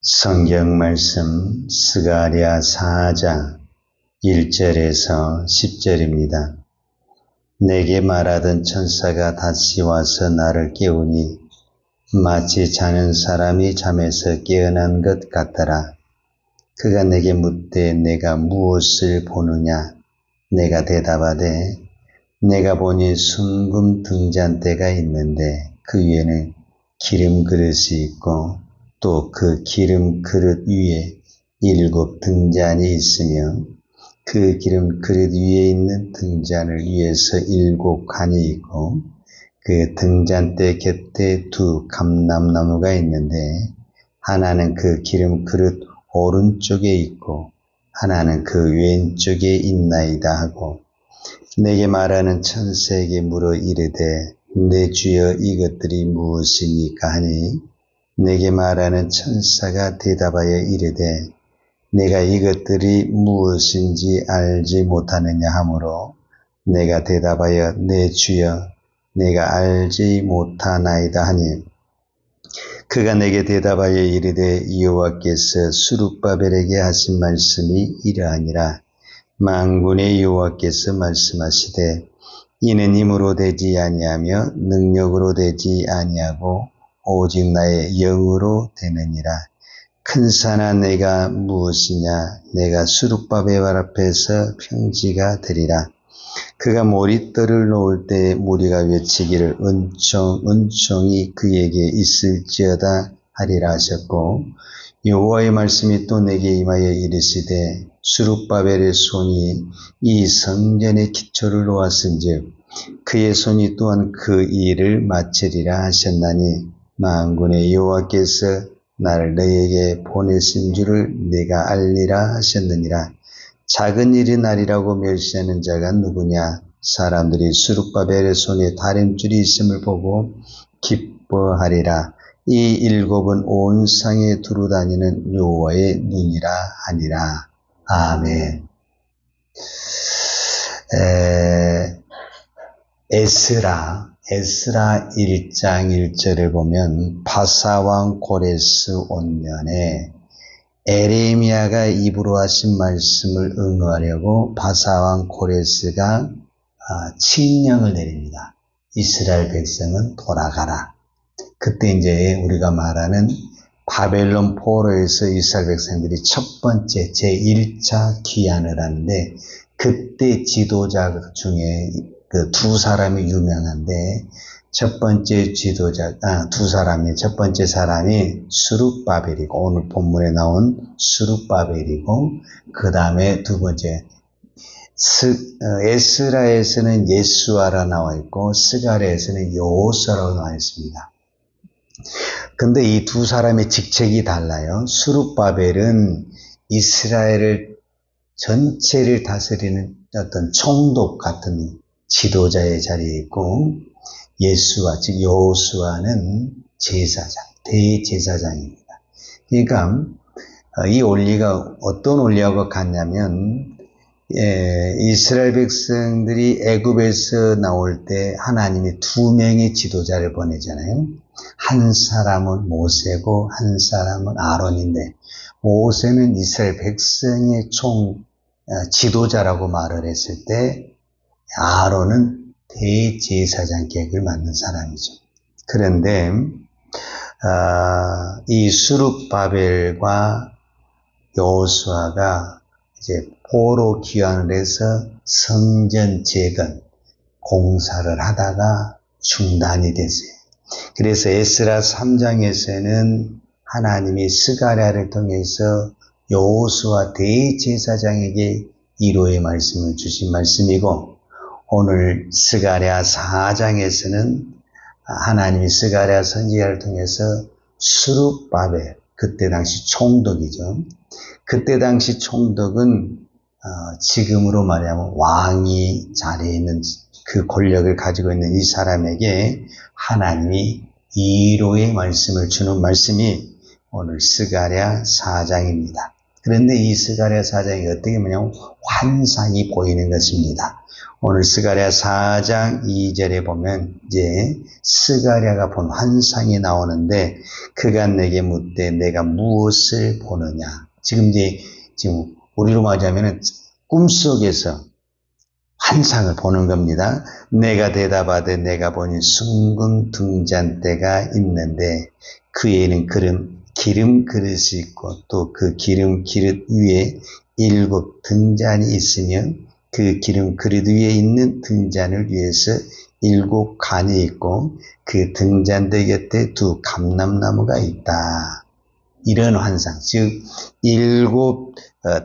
성경 말씀 스가랴 4장 1절에서 10절입니다. 내게 말하던 천사가 다시 와서 나를 깨우니 마치 자는 사람이 잠에서 깨어난 것 같더라. 그가 내게 묻되 내가 무엇을 보느냐? 내가 대답하되 내가 보니 순금 등잔대가 있는데 그 위에는 기름 그릇이 있고 또 그 기름 그릇 위에 7 등잔이 있으며 그 기름 그릇 위에 있는 등잔을 위에서 7 간이 있고 그 등잔대 곁에 2 감람나무가 있는데 하나는 그 기름 그릇 오른쪽에 있고 하나는 그 왼쪽에 있나이다 하고 내게 말하는 천사에게 물어 이르되 내 주여 이것들이 무엇이니까 하니 내게 말하는 천사가 대답하여 이르되 내가 이것들이 무엇인지 알지 못하느냐 하므로 내가 대답하여 내 주여 내가 알지 못하나이다 하니 그가 내게 대답하여 이르되 여호와께서 스룹바벨에게 하신 말씀이 이러하니라. 만군의 여호와께서 말씀하시되 이는 힘으로 되지 아니하며 능력으로 되지 아니하고 오직 나의 영으로 되느니라. 큰 산아 내가 무엇이냐? 내가 스룹바벨 앞에서 평지가 되리라. 그가 모리떨을 놓을 때 무리가 외치기를 은총이 그에게 있을지어다 하리라 하셨고 여호와의 말씀이 또 내게 임하여 이르시되 스룹바벨의 손이 이 성전의 기초를 놓았은즉 그의 손이 또한 그 일을 마치리라 하셨나니 만군의 여호와께서 나를 너에게 보내신 줄을 네가 알리라 하셨느니라. 작은 일이 나리라고 멸시하는 자가 누구냐? 사람들이 스룹바벨의 손에 다림줄이 있음을 보고 기뻐하리라. 이 7은 온 상에 두루 다니는 여호와의 눈이라 하니라. 아멘. 에스라 1장 1절에 보면 바사왕 고레스 원년에 에레미야가 입으로 하신 말씀을 응하려고 바사왕 고레스가 칙령을 내립니다. 이스라엘 백성은 돌아가라. 그때 이제 우리가 말하는 바벨론 포로에서 이스라엘 백성들이 첫 번째 제1차 귀환을 하는데 그때 지도자 중에 그 2 사람이 유명한데 첫 번째 첫 번째 사람이 스룹바벨이고 오늘 본문에 나온 스룹바벨이고 그 다음에 2번째 에스라에서는 예수아라 나와 있고 스가랴에서는 여호수아라고 나와 있습니다. 근데 이 2 사람의 직책이 달라요. 스룹바벨은 이스라엘을 전체를 다스리는 어떤 총독 같은 지도자의 자리에 있고 예수아 즉 여호수아는 제사장, 대제사장입니다. 그러니까 이 원리가 어떤 원리하고 같냐면 이스라엘 백성들이 애굽에서 나올 때 하나님이 2명의 지도자를 보내잖아요. 한 사람은 모세고 한 사람은 아론인데 모세는 이스라엘 백성의 지도자라고 말을 했을 때 아론은 대제사장 격을 맡는 사람이죠. 그런데 이 스룹바벨과 여호수아가 이제 포로 귀환을 해서 성전 재건 공사를 하다가 중단이 됐어요. 그래서 에스라 3장에서는 하나님이 스가랴를 통해서 여호수아 대제사장에게 위로의 말씀을 주신 말씀이고 오늘 스가랴 4장에서는 하나님이 스가랴 선지자를 통해서 스룹바벨 그때 당시 총독이죠. 그때 당시 총독은 지금으로 말하면 왕이 자리에 있는 그 권력을 가지고 있는 이 사람에게 하나님이 위로의 말씀을 주는 말씀이 오늘 스가랴 4장입니다. 그런데 이 스가랴 4장이 어떻게 보냐면 환상이 보이는 것입니다. 오늘 스가랴 4장 2절에 보면 이제 스가랴가 본 환상이 나오는데 그가 내게 묻되 내가 무엇을 보느냐. 지금 우리로 말하자면 꿈속에서 환상을 보는 겁니다. 내가 대답하되 내가 보니 숭근 등잔대가 있는데 그에는 기름 그릇이 있고 또 그 기름 그릇 위에 7 등잔이 있으며 그 기름 그릇 위에 있는 등잔을 위해서 7 간이 있고 그 등잔대 곁에 2 감람나무가 있다. 이런 환상, 즉 7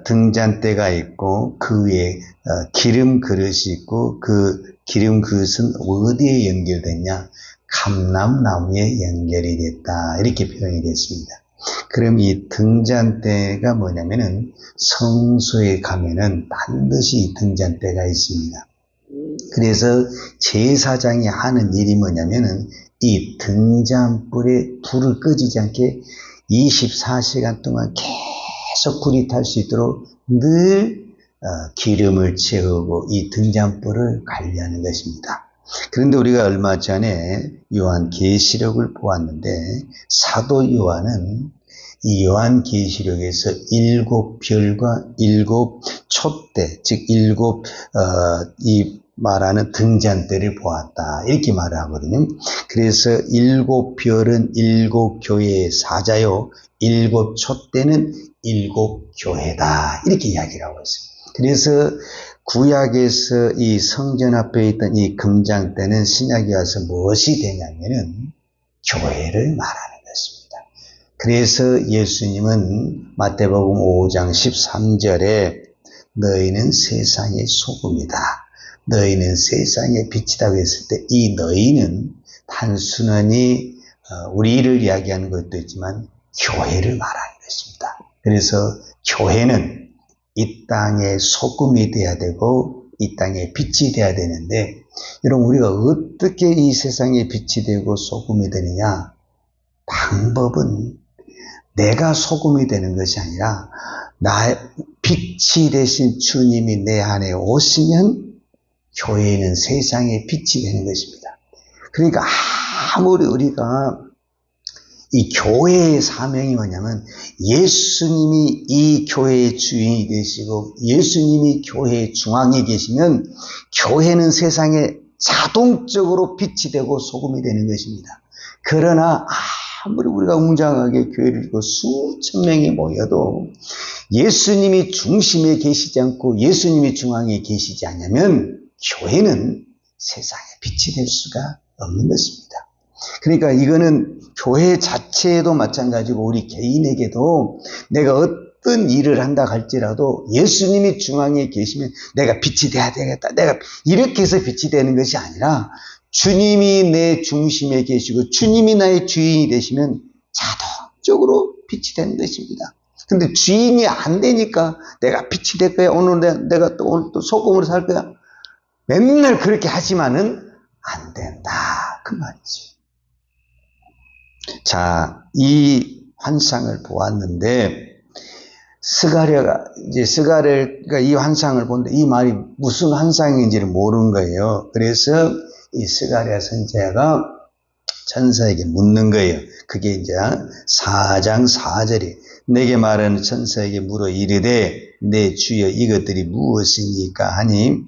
등잔대가 있고 그 위에 기름 그릇이 있고 그 기름 그릇은 어디에 연결됐냐? 감람나무에 연결이 됐다. 이렇게 표현이 됐습니다. 그럼 이 등잔대가 뭐냐면은 성소에 가면은 반드시 이 등잔대가 있습니다. 그래서 제사장이 하는 일이 뭐냐면은 이 등잔불에 불을 꺼지지 않게 24시간 동안 계속 불이 탈 수 있도록 늘 기름을 채우고 이 등잔불을 관리하는 것입니다. 그런데 우리가 얼마 전에 요한계시록을 보았는데 사도 요한은 이 요한계시록에서 7 별과 7 촛대, 즉 7 이 말하는 등잔대를 보았다. 이렇게 말을 하거든요. 그래서 7 별은 7 교회의 사자요, 7 촛대는 7 교회다. 이렇게 이야기를 하고 있습니다. 그래서 구약에서 이 성전 앞에 있던 이 금장대는 신약에 와서 무엇이 되냐면은 교회를 말하는 것입니다. 그래서 예수님은 마태복음 5장 13절에 너희는 세상의 소금이다. 너희는 세상의 빛이라고 했을 때 이 너희는 단순히 우리를 이야기하는 것도 있지만 교회를 말하는 것입니다. 그래서 교회는 이 땅의 소금이 돼야 되고 이 땅의 빛이 돼야 되는데 여러분 우리가 어떻게 이 세상의 빛이 되고 소금이 되느냐? 방법은 내가 소금이 되는 것이 아니라 나의 빛이 되신 주님이 내 안에 오시면 교회는 세상의 빛이 되는 것입니다. 그러니까 아무리 우리가 이 교회의 사명이 뭐냐면 예수님이 이 교회의 주인이 되시고 예수님이 교회의 중앙에 계시면 교회는 세상에 자동적으로 빛이 되고 소금이 되는 것입니다. 그러나 아무리 우리가 웅장하게 교회를 이루고 수천 명이 모여도 예수님이 중심에 계시지 않고 예수님이 중앙에 계시지 않으면 교회는 세상에 빛이 될 수가 없는 것입니다. 그러니까 이거는 교회 자체에도 마찬가지고 우리 개인에게도 내가 어떤 일을 한다 할지라도 예수님이 중앙에 계시면 내가 빛이 돼야 되겠다. 내가 이렇게 해서 빛이 되는 것이 아니라 주님이 내 중심에 계시고 주님이 나의 주인이 되시면 자동적으로 빛이 되는 것입니다. 근데 주인이 안 되니까 내가 빛이 될 거야. 오늘 내가 오늘 또 소금으로 살 거야. 맨날 그렇게 하지만은 안 된다. 그 말이죠. 자, 이 환상을 보았는데, 스가랴가 이 환상을 보는데 이 말이 무슨 환상인지를 모르는 거예요. 그래서 이 스가랴 선지자가 천사에게 묻는 거예요. 그게 이제 4장 4절이 내게 말하는 천사에게 물어 이르되 내 주여 이것들이 무엇이니까 하니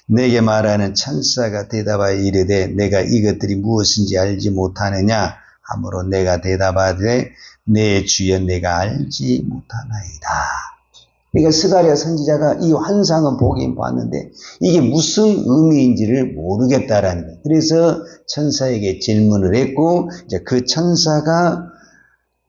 내게 말하는 천사가 대답하여 이르되 내가 이것들이 무엇인지 알지 못하느냐 하므로 내가 대답하되 내 주여 내가 알지 못하나이다. 그러니까 스가랴 선지자가 이 환상은 보긴 봤는데 이게 무슨 의미인지를 모르겠다라는 거예요. 그래서 천사에게 질문을 했고 이제 그 천사가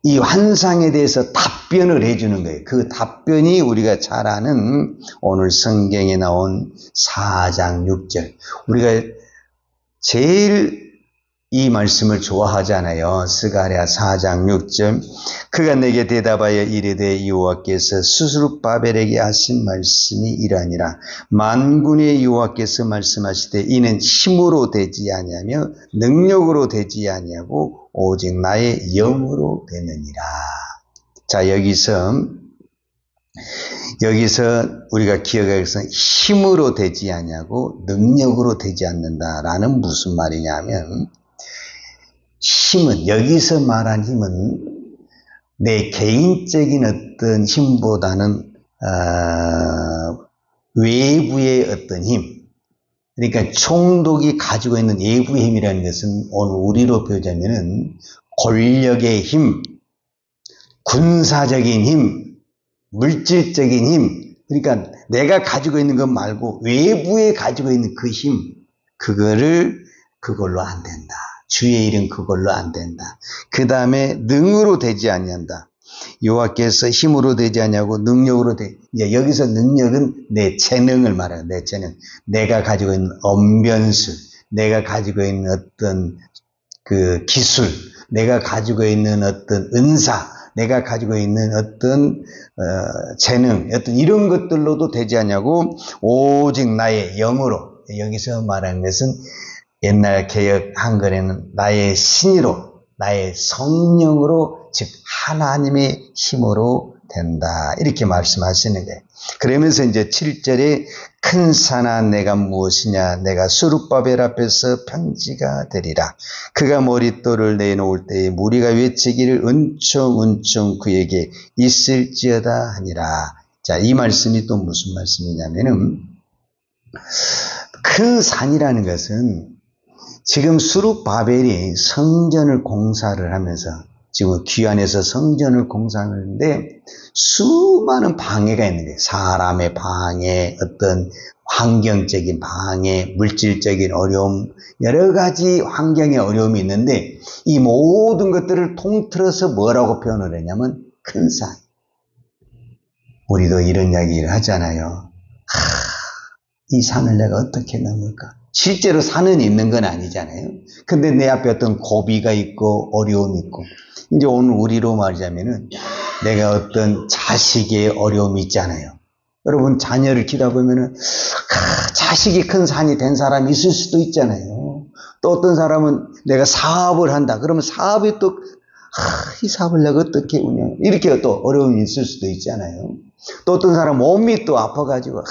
이 환상에 대해서 답변을 해주는 거예요. 그 답변이 우리가 잘 아는 오늘 성경에 나온 4장 6절. 우리가 제일 이 말씀을 좋아하잖아요. 스가랴 4장 6절. 그가 내게 대답하여 이르되 여호와께서 스룹바벨에게 하신 말씀이 이러하니라. 만군의 여호와께서 말씀하시되 이는 힘으로 되지 아니하며 능력으로 되지 아니하고 오직 나의 영으로 되느니라. 자, 여기서 여기서 우리가 기억할 것은 힘으로 되지 않냐고 능력으로 되지 않는다라는 무슨 말이냐면, 힘은, 여기서 말한 힘은 내 개인적인 어떤 힘보다는 외부의 어떤 힘, 그러니까 총독이 가지고 있는 외부의 힘이라는 것은 오늘 우리로 표현하면은 권력의 힘, 군사적인 힘, 물질적인 힘, 그러니까 내가 가지고 있는 것 말고 외부에 가지고 있는 그 힘, 그걸로 안 된다. 주의 일은 그걸로 안 된다. 그 다음에 능으로 되지 아니한다. 여호와께서 힘으로 되지 아니하고 능력으로 이제 여기서 능력은 내 재능을 말해요. 내 재능. 내가 가지고 있는 언변술, 내가 가지고 있는 어떤 그 기술, 내가 가지고 있는 어떤 은사, 내가 가지고 있는 어떤 재능, 어떤 이런 것들로도 되지 않냐고 오직 나의 영으로. 여기서 말하는 것은 옛날 개역 한글에는 나의 신의로, 나의 성령으로, 즉 하나님의 힘으로 된다. 이렇게 말씀하시는 거예요. 그러면서 이제 7절에 큰 산아 내가 무엇이냐, 내가 수룹바벨 앞에서 평지가 되리라. 그가 머릿돌을 내놓을 때에 무리가 외치기를 은총은총 그에게 있을지어다 하니라. 자, 이 말씀이 또 무슨 말씀이냐면은, 큰 산이라는 것은 지금 수룹바벨이 성전을 공사를 하면서, 지금 귀환에서 성전을 공사하는데 수많은 방해가 있는 거예요. 사람의 방해, 어떤 환경적인 방해, 물질적인 어려움, 여러 가지 환경의 어려움이 있는데 이 모든 것들을 통틀어서 뭐라고 표현을 했냐면 큰 산. 우리도 이런 이야기를 하잖아요. 이 산을 내가 어떻게 넘을까? 실제로 산은 있는 건 아니잖아요. 근데 내 앞에 어떤 고비가 있고 어려움이 있고, 이제 오늘 우리로 말하자면은 내가 어떤 자식의 어려움이 있잖아요. 여러분 자녀를 키우다 보면은 자식이 큰 산이 된 사람이 있을 수도 있잖아요. 또 어떤 사람은 내가 사업을 한다. 그러면 사업이 또 이 사업을 내가 어떻게 운영, 이렇게 또 어려움이 있을 수도 있잖아요. 또 어떤 사람 몸이 또 아파가지고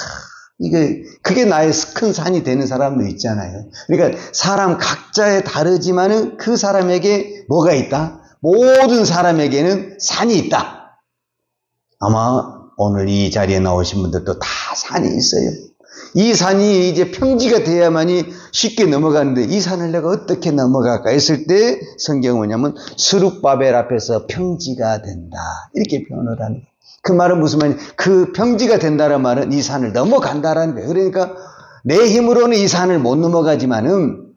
그게 나의 큰 산이 되는 사람도 있잖아요. 그러니까 사람 각자에 다르지만은 그 사람에게 뭐가 있다? 모든 사람에게는 산이 있다. 아마 오늘 이 자리에 나오신 분들도 다 산이 있어요. 이 산이 이제 평지가 돼야만이 쉽게 넘어가는데 이 산을 내가 어떻게 넘어갈까 했을 때 성경은 뭐냐면 수룹바벨 앞에서 평지가 된다. 이렇게 표현을 하는 거예요. 그 말은 무슨 말이냐? 그 평지가 된다는 말은 이 산을 넘어간다라는 거예요. 그러니까 내 힘으로는 이 산을 못 넘어가지만은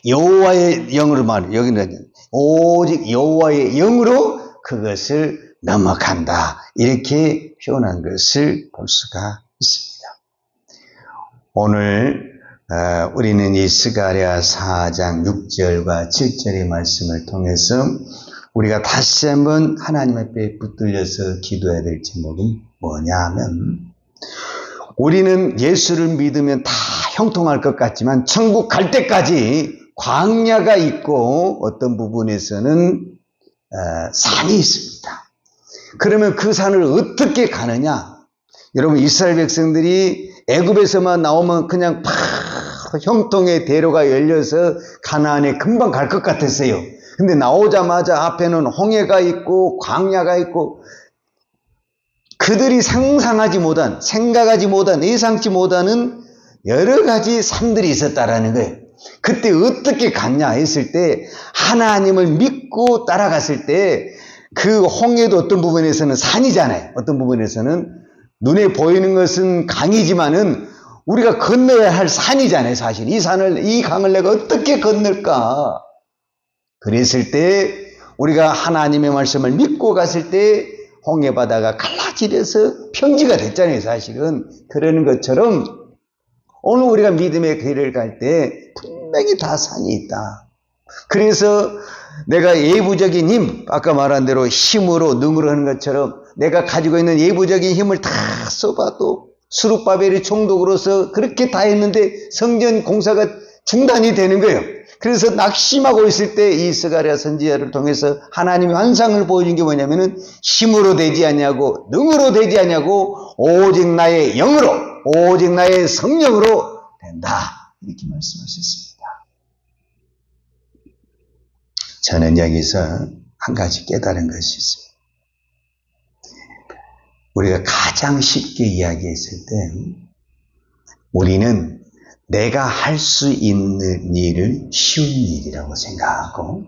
여호와의 영으로 말해요. 여기는 오직 여호와의 영으로 그것을 넘어간다. 이렇게 표현한 것을 볼 수가 있습니다. 오늘 우리는 이 스가랴 4장 6절과 7절의 말씀을 통해서 우리가 다시 한번 하나님 앞에 붙들려서 기도해야 될 제목은 뭐냐 하면, 우리는 예수를 믿으면 다 형통할 것 같지만 천국 갈 때까지 광야가 있고 어떤 부분에서는 산이 있습니다. 그러면 그 산을 어떻게 가느냐? 여러분 이스라엘 백성들이 애굽에서만 나오면 그냥 바로 형통의 대로가 열려서 가나안에 금방 갈 것 같았어요. 근데 나오자마자 앞에는 홍해가 있고 광야가 있고 그들이 상상하지 못한, 생각하지 못한, 예상치 못하는 여러 가지 산들이 있었다라는 거예요. 그때 어떻게 갔냐 했을 때 하나님을 믿고 따라갔을 때 그 홍해도 어떤 부분에서는 산이잖아요. 어떤 부분에서는 눈에 보이는 것은 강이지만은 우리가 건너야 할 산이잖아요. 사실 이 강을 내가 어떻게 건널까? 그랬을 때 우리가 하나님의 말씀을 믿고 갔을 때 홍해 바다가 갈라지려서 평지가 됐잖아요. 사실은 그러는 것처럼 오늘 우리가 믿음의 길을 갈 때 분명히 다 산이 있다. 그래서 내가 예부적인 힘, 아까 말한 대로 힘으로 능으로 하는 것처럼 내가 가지고 있는 예부적인 힘을 다 써봐도 수룹바벨이 총독으로서 그렇게 다 했는데 성전 공사가 중단이 되는 거예요. 그래서 낙심하고 있을 때 이 스가랴 선지자를 통해서 하나님의 환상을 보여준 게 뭐냐면은 힘으로 되지 않냐고 능으로 되지 않냐고 오직 나의 영으로 오직 나의 성령으로 된다. 이렇게 말씀하셨습니다. 저는 여기서 한 가지 깨달은 것이 있어요. 우리가 가장 쉽게 이야기했을 때 우리는 내가 할 수 있는 일을 쉬운 일이라고 생각하고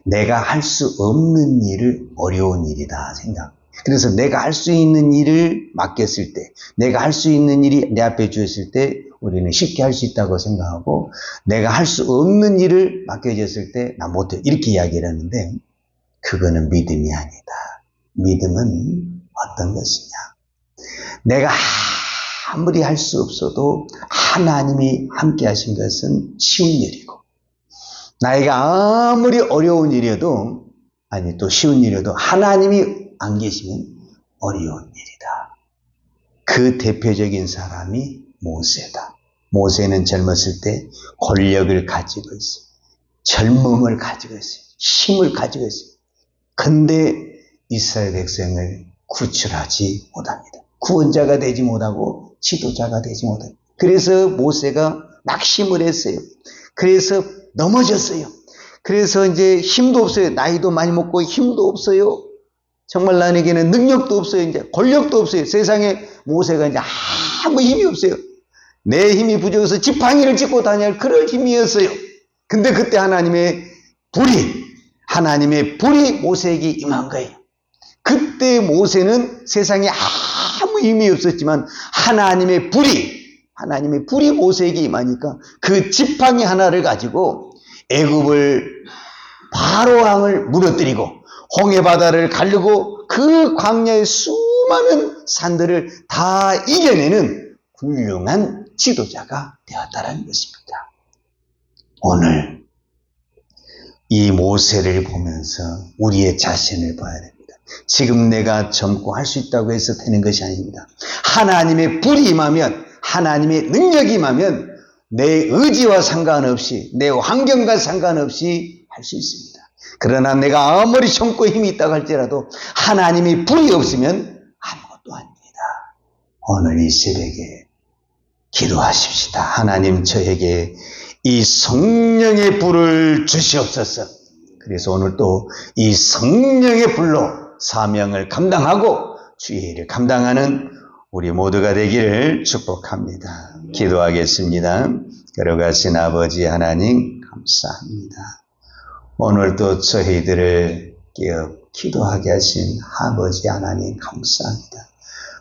내가 할 수 없는 일을 어려운 일이다 생각. 그래서 내가 할 수 있는 일을 맡겼을 때 내가 할 수 있는 일이 내 앞에 주었을 때 우리는 쉽게 할 수 있다고 생각하고 내가 할 수 없는 일을 맡겨졌을 때 나 못해 이렇게 이야기를 하는데 그거는 믿음이 아니다. 믿음은 어떤 것이냐. 내가 아무리 할 수 없어도 하나님이 함께 하신 것은 쉬운 일이고 나이가 아무리 어려운 일이어도 아니 또 쉬운 일이어도 하나님이 안 계시면 어려운 일이다. 그 대표적인 사람이 모세다. 모세는 젊었을 때 권력을 가지고 있어요. 젊음을 가지고 있어요. 힘을 가지고 있어요. 근데 이스라엘 백성을 구출하지 못합니다. 구원자가 되지 못하고 지도자가 되지 못해요. 그래서 모세가 낙심을 했어요. 그래서 넘어졌어요. 그래서 이제 힘도 없어요. 나이도 많이 먹고 힘도 없어요. 정말 나에게는 능력도 없어요. 이제 권력도 없어요. 세상에 모세가 이제 아무 힘이 없어요. 내 힘이 부족해서 지팡이를 짚고 다녀야 할 그럴 힘이었어요. 근데 그때 하나님의 불이 모세에게 임한 거예요. 그때 모세는 세상에 아무 힘이 없었지만 하나님의 불이 모세에게 임하니까 그 지팡이 하나를 가지고 애굽을 바로 왕을 무너뜨리고 홍해 바다를 가르고 그 광야의 수많은 산들을 다 이겨내는 훌륭한 지도자가 되었다는 것입니다. 오늘 이 모세를 보면서 우리의 자신을 봐야 됩니다. 지금 내가 젊고 할 수 있다고 해서 되는 것이 아닙니다. 하나님의 불이 임하면 하나님의 능력이 임하면 내 의지와 상관없이 내 환경과 상관없이 할 수 있습니다. 그러나 내가 아무리 젊고 힘이 있다고 할지라도 하나님의 불이 없으면 아무것도 아닙니다. 오늘 이 새벽에 기도하십시다. 하나님 저에게 이 성령의 불을 주시옵소서. 그래서 오늘 또 이 성령의 불로 사명을 감당하고 주의 일을 감당하는 우리 모두가 되기를 축복합니다. 기도하겠습니다. 걸어가신 아버지 하나님 감사합니다. 오늘도 저희들을 깨어 기도하게 하신 아버지 하나님 감사합니다.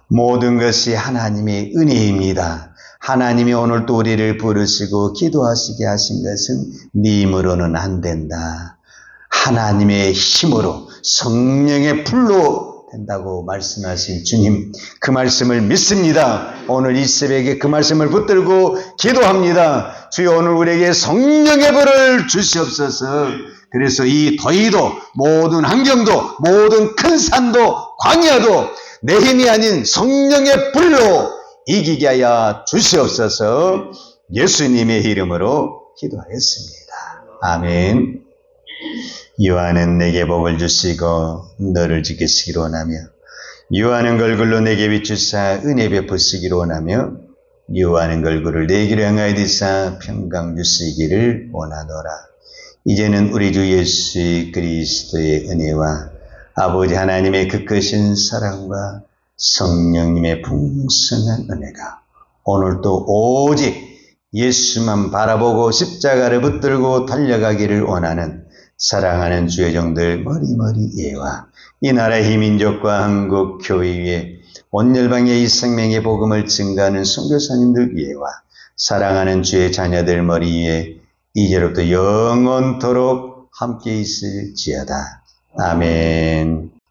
모든 것이 하나님의 은혜입니다. 하나님이 오늘 또 우리를 부르시고 기도하시게 하신 것은 네 힘으로는 안 된다. 하나님의 힘으로 성령의 불로 된다고 말씀하신 주님, 그 말씀을 믿습니다. 오늘 이 새벽에 그 말씀을 붙들고 기도합니다. 주여 오늘 우리에게 성령의 불을 주시옵소서. 그래서 이 더위도 모든 환경도 모든 큰 산도 광야도 내 힘이 아닌 성령의 불로 이기게 하여 주시옵소서. 예수님의 이름으로 기도하였습니다. 아멘. 유하는 내게 복을 주시고 너를 지키시기로 원하며 유하는 걸굴로 내게 비추사 은혜 베푸시기로 원하며 유하는 걸굴을 내기로 향하여 디사 평강 주시기를 원하노라. 이제는 우리 주 예수 그리스도의 은혜와 아버지 하나님의 그 크신 사랑과 성령님의 풍성한 은혜가 오늘도 오직 예수만 바라보고 십자가를 붙들고 달려가기를 원하는 사랑하는 주의 종들 머리머리 예와 이 나라의 민족과 한국 교회 위에 온 열방의 이 생명의 복음을 증가하는 선교사님들 위에와 사랑하는 주의 자녀들 머리 위에 이제로부터 영원토록 함께 있을지어다. 아멘.